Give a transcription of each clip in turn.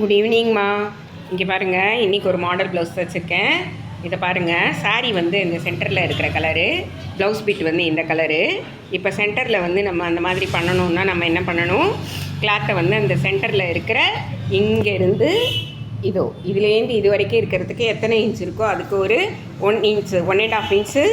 Good ஈவினிங்மா. இங்கே பாருங்கள், இன்றைக்கி ஒரு மாடல் ப்ளவுஸ் வச்சுருக்கேன். இதை பாருங்கள், சாரீ வந்து இந்த சென்டரில் இருக்கிற கலரு, ப்ளவுஸ் பீட் வந்து இந்த கலரு. இப்போ சென்டரில் வந்து நம்ம அந்த மாதிரி பண்ணணுன்னா நம்ம என்ன பண்ணணும், கிளாத்தை வந்து அந்த சென்டரில் இருக்கிற இங்கேருந்து இதுலேருந்து இது வரைக்கும் இருக்கிறதுக்கு எத்தனை இன்ச் இருக்கோ அதுக்கு ஒரு 1 இன்ச்சு 1.5 இன்ச்சு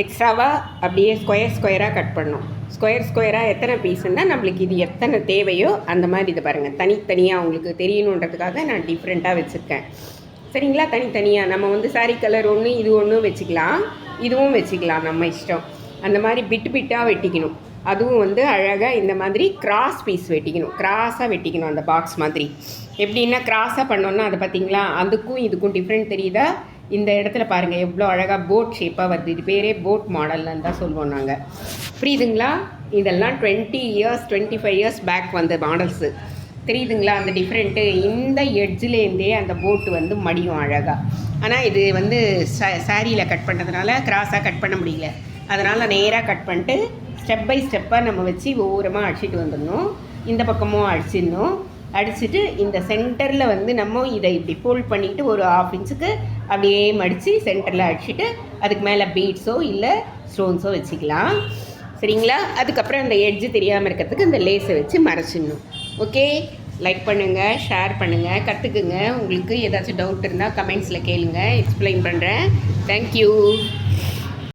எக்ஸ்ட்ராவாக அப்படியே ஸ்கொயராக கட் பண்ணணும். ஸ்கொயராக எத்தனை பீஸுன்னா நம்மளுக்கு இது எத்தனை தேவையோ அந்த மாதிரி. இதை பாருங்கள், தனித்தனியாக உங்களுக்கு தெரியணுன்றதுக்காக நான் டிஃப்ரெண்ட்டாக வச்சுருக்கேன். சரிங்களா? தனித்தனியாக நம்ம வந்து சாரீ கலர் ஒன்று இது ஒன்று வச்சுக்கலாம், இதுவும் வச்சுக்கலாம், நம்ம இஷ்டம். அந்த மாதிரி பிட்டாக வெட்டிக்கணும். அதுவும் வந்து அழகாக இந்த மாதிரி கிராஸ் பீஸ் வெட்டிக்கணும், கிராஸாக வெட்டிக்கணும். அந்த பாக்ஸ் மாதிரி எப்படின்னா கிராஸாக பண்ணோன்னா அதை பார்த்திங்களா, அதுக்கும் இதுக்கும் டிஃப்ரெண்ட் தெரியுதா? இந்த இடத்துல பாருங்கள் எவ்வளோ அழகாக போட் ஷேப்பாக வருது. இது பேரே போட் மாடல்னு தான் சொல்லுவோம் நாங்கள். புரியுதுங்களா? இதெல்லாம் 20 இயர்ஸ் 25 இயர்ஸ் பேக் வந்த மாடல்ஸு. தெரியுதுங்களா அந்த டிஃப்ரெண்ட்டு? இந்த எட்ஜிலேருந்தே அந்த போட்டு வந்து மடியும் அழகாக. ஆனால் இது வந்து சாரியில் கட் பண்ணுறதுனால கிராஸாக கட் பண்ண முடியல. அதனால் நேராக கட் பண்ணிட்டு ஸ்டெப் பை ஸ்டெப்பாக நம்ம வச்சு ஓரமாக அடிச்சிட்டு வந்துடணும். இந்த பக்கமும் அடிச்சிடணும். அடிச்சுட்டு இந்த சென்டரில் வந்து நம்ம இதை இப்படி ஃபோல்ட் பண்ணிவிட்டு ஒரு 1/2 இன்ச்சுக்கு அப்படியே மடித்து சென்டரில் அடிச்சுட்டு அதுக்கு மேலே பீட்ஸோ இல்லை ஸ்டோன்ஸோ வச்சுக்கலாம். சரிங்களா? அதுக்கப்புறம் அந்த எட்ஜு தெரியாமல் இருக்கிறதுக்கு இந்த லேஸை வச்சு மறைச்சிடணும். ஓகே, லைக் பண்ணுங்கள், ஷேர் பண்ணுங்கள், கற்றுக்குங்க. உங்களுக்கு ஏதாச்சும் டவுட் இருந்தால் கமெண்ட்ஸில் கேளுங்க, எக்ஸ்பிளைன் பண்ணுறேன். தேங்க்யூ.